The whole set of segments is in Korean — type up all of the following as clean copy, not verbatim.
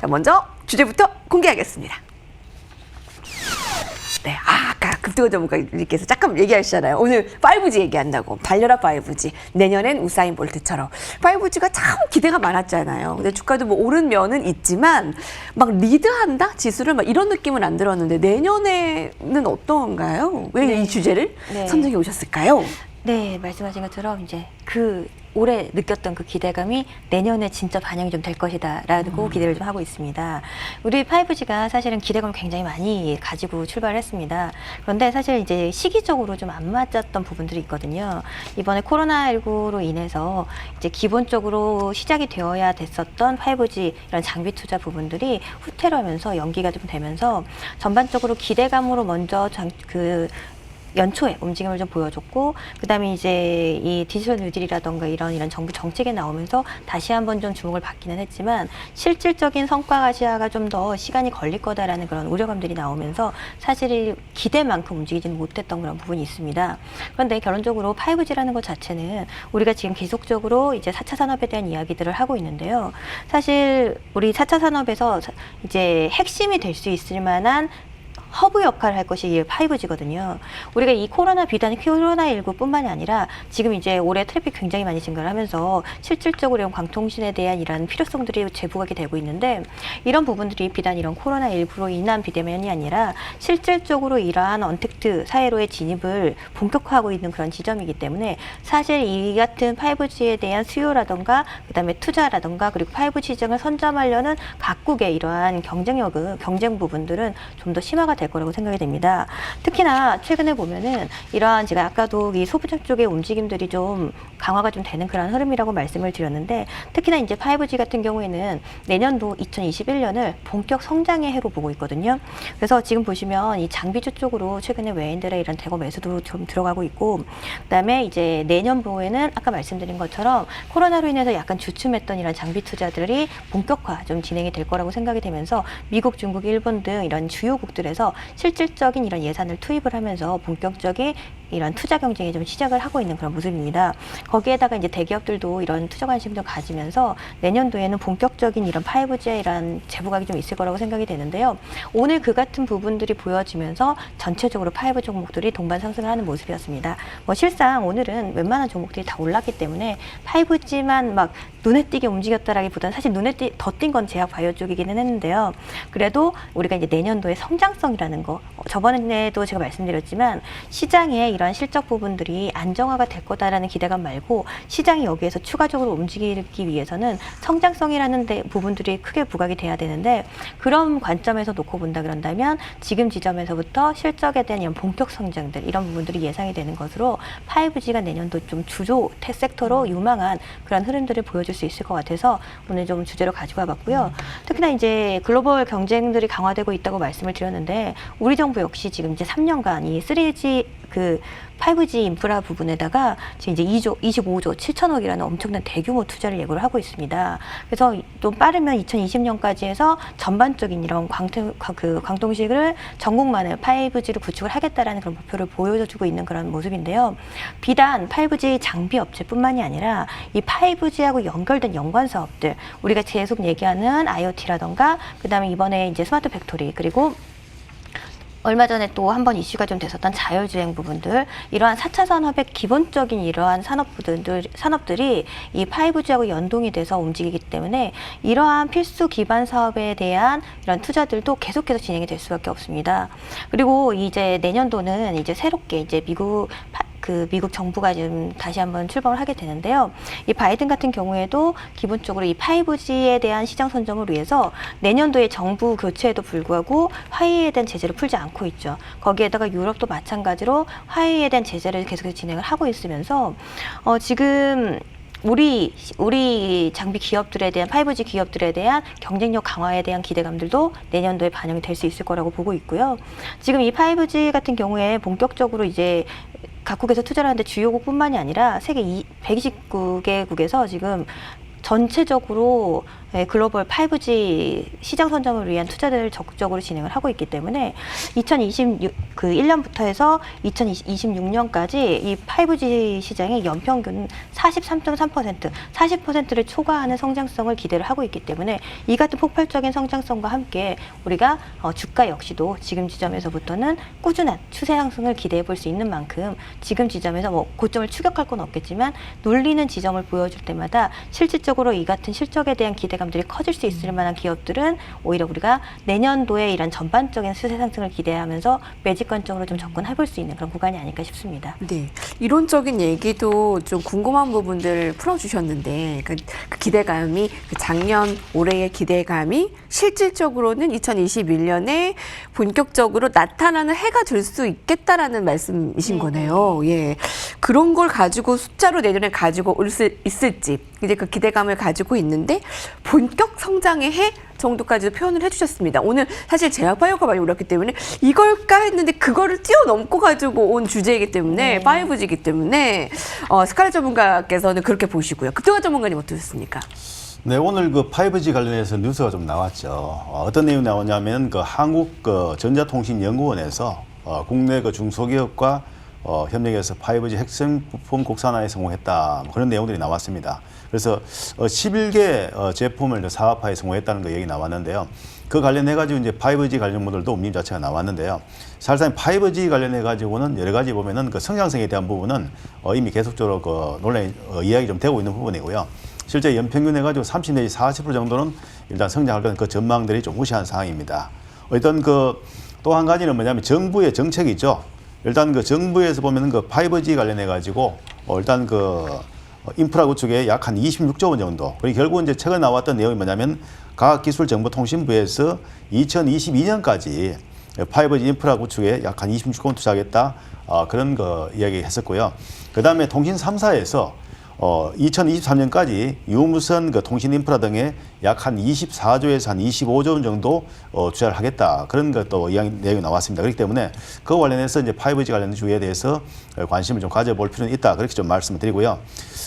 자, 먼저 주제부터 공개하겠습니다. 네, 아까 급등어 전문가님께서 잠깐 얘기하시잖아요. 오늘 5G 얘기한다고. 달려라 5G. 내년엔 우사인 볼트처럼. 5G가 참 기대가 많았잖아요. 근데 주가도 뭐 오른 면은 있지만 막 리드한다? 지수를 막 이런 느낌은 안 들었는데 내년에는 어떤가요? 왜 이 주제를 선정해 오셨을까요? 네, 말씀하신 것처럼 이제 올해 느꼈던 그 기대감이 내년에 진짜 반영이 좀 될 것이다라고 기대를 좀 하고 있습니다. 우리 5G가 사실은 기대감을 굉장히 많이 가지고 출발했습니다. 그런데 사실 이제 시기적으로 좀 안 맞았던 부분들이 있거든요. 이번에 코로나19로 인해서 이제 기본적으로 시작이 되어야 됐었던 5G 이런 장비 투자 부분들이 후퇴를 하면서 연기가 좀 되면서 전반적으로 기대감으로 먼저 연초에 움직임을 좀 보여줬고, 그 다음에 이제 이 디지털 뉴딜이라던가 이런 정부 정책에 나오면서 다시 한번 좀 주목을 받기는 했지만, 실질적인 성과 가시화가 좀 더 시간이 걸릴 거다라는 그런 우려감들이 나오면서 사실 기대만큼 움직이지는 못했던 그런 부분이 있습니다. 그런데 결론적으로 5G라는 것 자체는 우리가 지금 계속적으로 이제 4차 산업에 대한 이야기들을 하고 있는데요. 사실 우리 4차 산업에서 이제 핵심이 될 수 있을 만한 허브 역할을 할 것이 5G거든요. 우리가 이 비단 코로나19뿐만이 아니라 지금 이제 올해 트래픽 굉장히 많이 증가를 하면서 실질적으로 이런 광통신에 대한 이런 필요성들이 재부각이 되고 있는데, 이런 부분들이 비단 이런 코로나19로 인한 비대면이 아니라 실질적으로 이러한 언택트 사회로의 진입을 본격화하고 있는 그런 지점이기 때문에 사실 이 같은 5G에 대한 수요라던가 그다음에 투자라던가 그리고 5G 시장을 선점하려는 각국의 이러한 경쟁 부분들은 좀 더 심화가 될 거라고 생각이 됩니다. 특히나 최근에 보면은 이러한 제가 아까도 이 소비자 쪽의 움직임들이 좀 강화가 좀 되는 그런 흐름이라고 말씀을 드렸는데, 특히나 이제 5G 같은 경우에는 내년도 2021년을 본격 성장의 해로 보고 있거든요. 그래서 지금 보시면 이 장비주 쪽으로 최근에 외인들의 이런 대거 매수도 좀 들어가고 있고, 그다음에 이제 내년도에는 아까 말씀드린 것처럼 코로나로 인해서 약간 주춤했던 이런 장비 투자들이 본격화 좀 진행이 될 거라고 생각이 되면서 미국, 중국, 일본 등 이런 주요국들에서 실질적인 이런 예산을 투입을 하면서 본격적인 이런 투자 경쟁이 좀 시작을 하고 있는 그런 모습입니다. 거기에다가 이제 대기업들도 이런 투자 관심을 가지면서 내년도에는 본격적인 이런 5G의 이런 재부각이 좀 있을 거라고 생각이 되는데요. 오늘 그 같은 부분들이 보여지면서 전체적으로 5G 종목들이 동반 상승을 하는 모습이었습니다. 실상 오늘은 웬만한 종목들이 다 올랐기 때문에 5G만 막 눈에 띄게 움직였다라기보다는 사실 눈에 더 띈 건 제약 바이오 쪽이기는 했는데요. 그래도 우리가 이제 내년도의 성장성이라는 거, 저번에도 제가 말씀드렸지만 시장에 이러한 실적 부분들이 안정화가 될 거다라는 기대감 말고 시장이 여기에서 추가적으로 움직이기 위해서는 성장성이라는 부분들이 크게 부각이 돼야 되는데, 그런 관점에서 놓고 본다 그런다면 지금 지점에서부터 실적에 대한 이런 본격 성장들, 이런 부분들이 예상이 되는 것으로 5G가 내년도 좀 주조 섹터로 유망한 그런 흐름들을 보여줄 수 있을 것 같아서 오늘 좀 주제로 가지고 와봤고요. 특히나 이제 글로벌 경쟁들이 강화되고 있다고 말씀을 드렸는데, 우리 정부 역시 지금 이제 3년간 이 3G 5G 인프라 부분에다가 지금 이제 25조 7천억이라는 엄청난 대규모 투자를 예고를 하고 있습니다. 그래서 또 빠르면 2020년까지 해서 전반적인 이런 광통식을 전국만의 5G를 구축을 하겠다라는 그런 목표를 보여주고 있는 그런 모습인데요. 비단 5G 장비 업체뿐만이 아니라 이 5G하고 연결된 연관 사업들, 우리가 계속 얘기하는 IoT라던가 그다음에 이번에 이제 스마트 팩토리, 그리고 얼마 전에 또 한 번 이슈가 좀 됐었던 자율주행 부분들, 이러한 4차 산업의 기본적인 이러한 산업들이 이 5G하고 연동이 돼서 움직이기 때문에 이러한 필수 기반 사업에 대한 이런 투자들도 계속해서 진행이 될 수밖에 없습니다. 그리고 이제 내년도는 이제 새롭게 이제 미국 정부가 지금 다시 한번 출범을 하게 되는데요. 이 바이든 같은 경우에도 기본적으로 이 5G에 대한 시장 선점을 위해서 내년도에 정부 교체에도 불구하고 화웨이에 대한 제재를 풀지 않고 있죠. 거기에다가 유럽도 마찬가지로 화웨이에 대한 제재를 계속해서 진행을 하고 있으면서 지금 우리 장비 기업들에 대한 5G 기업들에 대한 경쟁력 강화에 대한 기대감들도 내년도에 반영이 될 수 있을 거라고 보고 있고요. 지금 이 5G 같은 경우에 본격적으로 이제 각국에서 투자를 하는데 주요국뿐만이 아니라 세계 129개국에서 지금 전체적으로 글로벌 5G 시장 선점을 위한 투자들을 적극적으로 진행을 하고 있기 때문에 2021년부터 해서 2026년까지 이 5G 시장의 연평균 43.3%, 40%를 초과하는 성장성을 기대를 하고 있기 때문에 이 같은 폭발적인 성장성과 함께 우리가 주가 역시도 지금 지점에서부터는 꾸준한 추세 상승을 기대해 볼 수 있는 만큼 지금 지점에서 뭐 고점을 추격할 건 없겠지만 눌리는 지점을 보여줄 때마다 실질적으로 이 같은 실적에 대한 기대감들이 커질 수 있을 만한 기업들은 오히려 우리가 내년도에 이런 전반적인 추세 상승을 기대하면서 매집 관점으로 좀 접근해 볼 수 있는 그런 구간이 아닐까 싶습니다. 네, 이론적인 얘기도 좀 궁금한 부분들 풀어주셨는데 그 기대감이 그 작년 올해의 기대감이 실질적으로는 2021년에 본격적으로 나타나는 해가 될 수 있겠다라는 말씀이신 거네요. 예, 그런 걸 가지고 숫자로 내년에 가지고 올 수 있을지 이제 그 기대감을 가지고 있는데 본격 성장의 해 정도까지도 표현을 해주셨습니다. 오늘 사실 제약바이오가 많이 올랐기 때문에 이걸까 했는데 그거를 뛰어넘고 가지고 온 주제이기 때문에 5G이기 때문에 스칼렛 전문가께서는 그렇게 보시고요. 급등화 전문가님 어떠셨습니까? 네, 오늘 그 5G 관련해서 뉴스가 좀 나왔죠. 어떤 내용이 나오냐면 그 한국 그 전자통신연구원에서 국내 그 중소기업과 협력해서 5G 핵심 부품 국산화에 성공했다. 그런 내용들이 나왔습니다. 그래서 11개 제품을 사업화에 성공했다는 거 얘기 나왔는데요. 그 관련해가지고 이제 5G 관련물들도 움직임 자체가 나왔는데요. 사실상 5G 관련해가지고는 여러 가지 보면은 그 성장성에 대한 부분은 이미 계속적으로 그 논란이 이야기 좀 되고 있는 부분이고요. 실제 연평균 해가지고 30 내지 40% 정도는 일단 성장할 거는 그 전망들이 좀 무시한 상황입니다. 일단 그 또 한 가지는 뭐냐면 정부의 정책이 있죠. 일단 그 정부에서 보면은 그 5G 관련해가지고 일단 그 인프라 구축에 약 한 26조 원 정도. 그리고 결국 이제 최근에 나왔던 내용이 뭐냐면 과학기술정보통신부에서 2022년까지 5G 인프라 구축에 약 한 26조 원 투자하겠다. 그런 거 이야기 했었고요. 그 다음에 통신 3사에서 2023년까지 유무선 그 통신 인프라 등에 약 한 24조에서 한 25조 원 정도 투자를 하겠다. 그런 것도 내용이 나왔습니다. 그렇기 때문에 그 관련해서 이제 5G 관련 주에 대해서 관심을 좀 가져볼 필요는 있다. 그렇게 좀 말씀을 드리고요.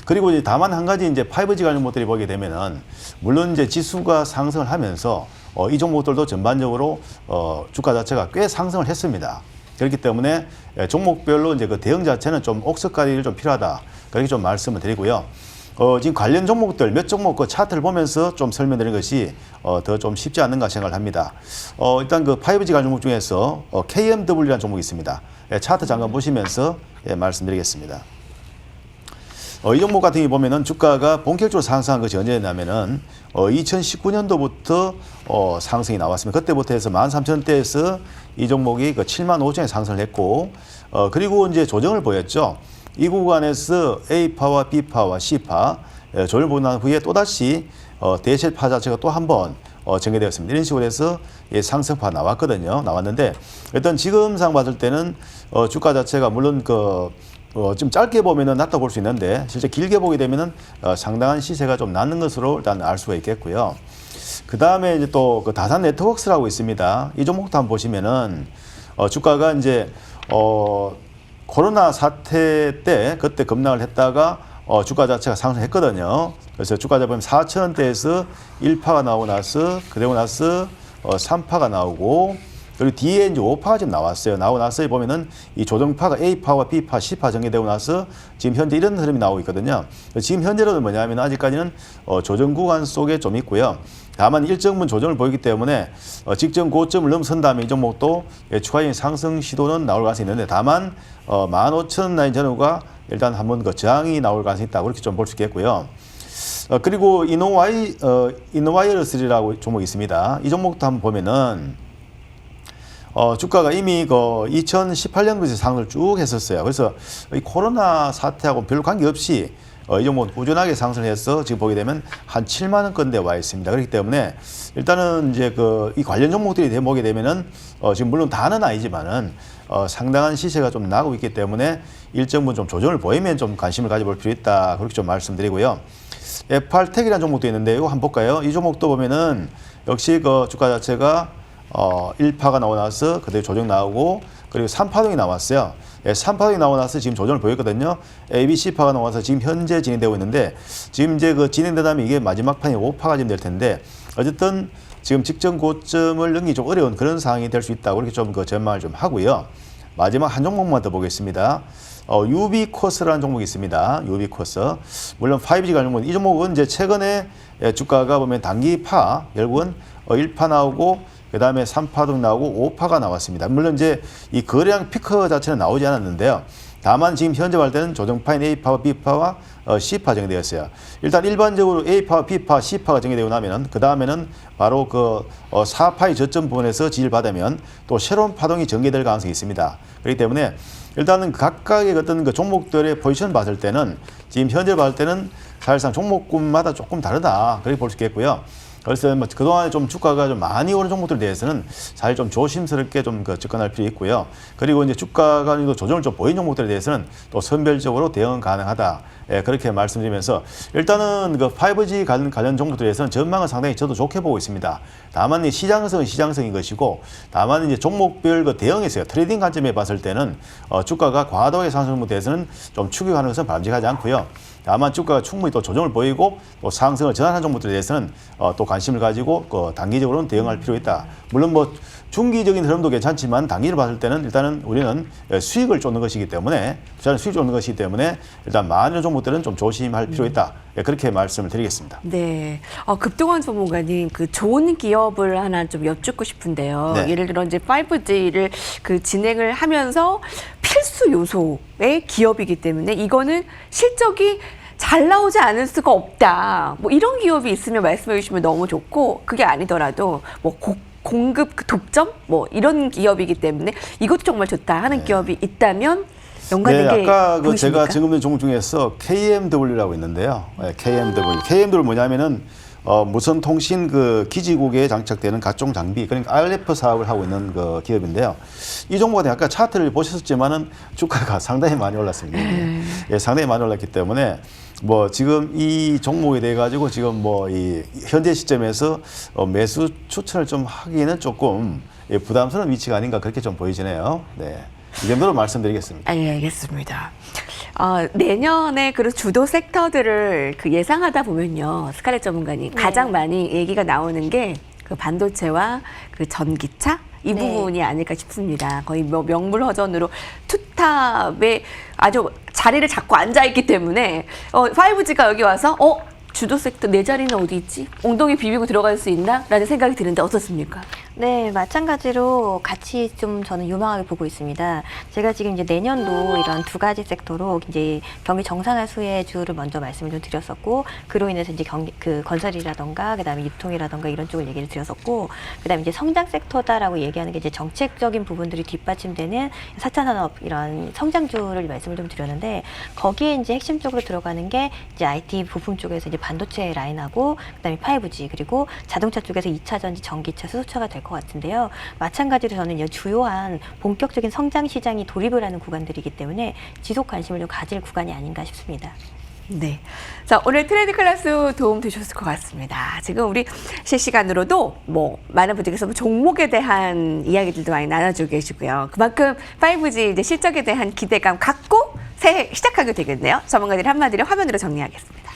그리고 이제 다만 한 가지 이제 5G 관련 것들이 보게 되면은 물론 이제 지수가 상승을 하면서 이 종목들도 전반적으로 주가 자체가 꽤 상승을 했습니다. 그렇기 때문에 종목별로 이제 그 대응 자체는 좀 옥석가리를 좀 필요하다. 그렇게 좀 말씀을 드리고요. 지금 관련 종목들 몇 종목 그 차트를 보면서 좀 설명드리는 것이 더 좀 쉽지 않는가 생각을 합니다. 일단 그 5G 관련 종목 중에서 KMW라는 종목이 있습니다. 차트 잠깐 보시면서 말씀드리겠습니다. 이 종목 같은 경우 보면은 주가가 본격적으로 상승한 것이 언제냐면은 2019년도부터 상승이 나왔습니다. 그때부터 해서 13,000원대에서 이 종목이 그 75,000원에 상승을 했고, 그리고 이제 조정을 보였죠. 이 구간에서 A파와 B파와 C파 조정을 보고 난 후에 또다시 대실파 자체가 또 한 번 전개되었습니다. 이런 식으로 해서 상승파 나왔는데 일단 지금상 봤을 때는 주가 자체가 물론 좀 짧게 보면은 낮다 볼 수 있는데 실제 길게 보게 되면은 상당한 시세가 좀 낮는 것으로 일단 알 수가 있겠고요. 그 다음에 이제 또 그 다산 네트워크스라고 있습니다. 이 종목도 한번 보시면은 주가가 이제 코로나 사태 때 그때 급락을 했다가 주가 자체가 상승했거든요. 그래서 주가 잡으면 4,000원대에서 1파가 나오고 나서 그리고 나서 3파가 나오고 그리고 뒤에 이제 5파가 지금 나왔어요. 나오고 나서 보면은 이 조정파가 A파와 B파, C파 전개되고 나서 지금 현재 이런 흐름이 나오고 있거든요. 지금 현재로는 뭐냐면 아직까지는 조정 구간 속에 좀 있고요. 다만 일정 부분 조정을 보이기 때문에 직전 고점을 넘선 다음에 이 종목도 추가적인 상승 시도는 나올 가능성이 있는데 다만 15,000원 라인 전후가 일단 한번 그 저항이 나올 가능성이 있다. 그렇게 좀 볼 수 있겠고요. 그리고 이노와이어스라고 종목이 있습니다. 이 종목도 한번 보면은 주가가 이미 그 2018년부터 상승을 쭉 했었어요. 그래서 이 코로나 사태하고 별 관계없이 이 종목은 꾸준하게 상승해서 지금 보게 되면 한 7만 원권대에 와 있습니다. 그렇기 때문에 일단은 이제 이 관련 종목들이 보게 되면은 지금 물론 다는 아니지만은 상당한 시세가 좀 나고 있기 때문에 일정 부분 좀 조정을 보이면 좀 관심을 가져볼 필요 있다. 그렇게 좀 말씀드리고요. FR텍이라는 종목도 있는데 이거 한번 볼까요? 이 종목도 보면은 역시 그 주가 자체가 1파가 나오고 나서 그대로 조정 나오고 그리고 3파동이 나왔어요. 3파동이 나오고 나서 지금 조정을 보였거든요. A, B, C파가 나와서 지금 현재 진행되고 있는데 지금 이제 그 진행되다면 이게 마지막 판이 5파가 지금 될 텐데 어쨌든 지금 직전 고점을 넘기 좀 어려운 그런 상황이 될 수 있다고 그렇게 좀 그 전망을 좀 하고요. 마지막 한 종목만 더 보겠습니다. 유비코스라는 종목이 있습니다. 유비코스. 물론 5G 관련 종목. 이 종목은 이제 최근에 주가가 보면 단기파 결국은 1파 나오고 그다음에 3파도 나오고 5파가 나왔습니다. 물론 이제 이 거래량 피크 자체는 나오지 않았는데요. 다만 지금 현재 할 때는 조정파인 A파와 B파와 C파 정해되었어요. 일단 일반적으로 A파, B파, C파가 정해되고 나면은 그 다음에는 바로 그 4파의 저점 부분에서 지지를 받으면 또 새로운 파동이 전개될 가능성이 있습니다. 그렇기 때문에 일단은 각각의 어떤 그 종목들의 포지션 봤을 때는 지금 현재 봤을 때는 사실상 종목군마다 조금 다르다 그렇게 볼 수 있겠고요. 그래서 뭐 그동안에 좀 주가가 좀 많이 오른 종목들에 대해서는 사실 좀 조심스럽게 좀 그 접근할 필요 있고요. 그리고 이제 주가가 조정을 좀 보인 종목들에 대해서는 또 선별적으로 대응 가능하다. 예, 그렇게 말씀드리면서 일단은 그 5G 관련 종목들에 대해서는 전망은 상당히 저도 좋게 보고 있습니다. 다만 이 시장성은 시장성인 것이고 다만 이제 종목별 그 대응에서요. 트레이딩 관점에 봤을 때는 주가가 과도하게 상승한 종목에 대해서는 좀 추격하는 것은 바람직하지 않고요. 다만 주가가 충분히 또 조정을 보이고 또 상승을 전환한 종목들에 대해서는 또 관심을 가지고 그 단기적으로는 대응할 필요가 있다. 물론 뭐 중기적인 흐름도 괜찮지만 단기를 봤을 때는 일단은 우리는 수익을 쫓는 것이기 때문에 투자는 수익을 쫓는 것이기 때문에 일단 많은 종목들은 좀 조심할 필요가 있다. 그렇게 말씀을 드리겠습니다. 네. 급동원 전문가님, 그 좋은 기업을 하나 좀 여쭙고 싶은데요. 네. 예를 들어 이제 5G를 그 진행을 하면서 필수 요소의 기업이기 때문에 이거는 실적이 잘 나오지 않을 수가 없다. 뭐 이런 기업이 있으면 말씀해 주시면 너무 좋고 그게 아니더라도 뭐 공급 독점 뭐 이런 기업이기 때문에 이것도 정말 좋다 하는 기업이 있다면 연관된 게 아까 그 보이십니까? 제가 지금 종목 중에서 KMW라고 있는데요. KMW 뭐냐면은 무선 통신 그 기지국에 장착되는 각종 장비, 그러니까 RF 사업을 하고 있는 그 기업인데요. 이 종목은 아까 차트를 보셨지만은 주가가 상당히 많이 올랐습니다. 예, 상당히 많이 올랐기 때문에 뭐 지금 이 종목에 대해 가지고 지금 뭐 이 현재 시점에서 매수 추천을 좀 하기는 조금 부담스러운 위치가 아닌가 그렇게 좀 보이지네요. 네. 이 정도로 말씀드리겠습니다. 예, 알겠습니다. 내년에 그 주도 섹터들을 그 예상하다 보면요, 스칼렛 전문가님 가장 많이 얘기가 나오는 게 그 반도체와 그 전기차 이 네. 부분이 아닐까 싶습니다. 거의 뭐 명불허전으로 투탑에 아주 자리를 잡고 앉아 있기 때문에 5G가 여기 와서 주도 섹터 내 자리는 어디 있지? 엉덩이 비비고 들어갈 수 있나? 라는 생각이 드는데 어떻습니까? 네, 마찬가지로 같이 좀 저는 유망하게 보고 있습니다. 제가 지금 이제 내년도 이런 두 가지 섹터로 이제 경기 정상화 수혜주를 먼저 말씀을 좀 드렸었고, 그로 인해서 이제 그 건설이라던가, 그 다음에 유통이라던가 이런 쪽을 얘기를 드렸었고, 그 다음에 이제 성장 섹터다라고 얘기하는 게 이제 정책적인 부분들이 뒷받침되는 4차 산업 이런 성장주를 말씀을 좀 드렸는데, 거기에 이제 핵심적으로 들어가는 게 이제 IT 부품 쪽에서 이제 반도체 라인하고, 그 다음에 5G, 그리고 자동차 쪽에서 2차 전지, 전기차, 수소차가 될 것 같은데요. 마찬가지로 저는 주요한 본격적인 성장 시장이 돌입을 하는 구간들이기 때문에 지속 관심을 좀 가질 구간이 아닌가 싶습니다. 네. 자, 오늘 트레이드 클래스 도움 되셨을 것 같습니다. 지금 우리 실시간으로도 뭐 많은 분들께서 종목에 대한 이야기들도 많이 나눠주고 계시고요. 그만큼 5G 이제 실적에 대한 기대감 갖고 새해 시작하게 되겠네요. 전문가들이 한마디로 화면으로 정리하겠습니다.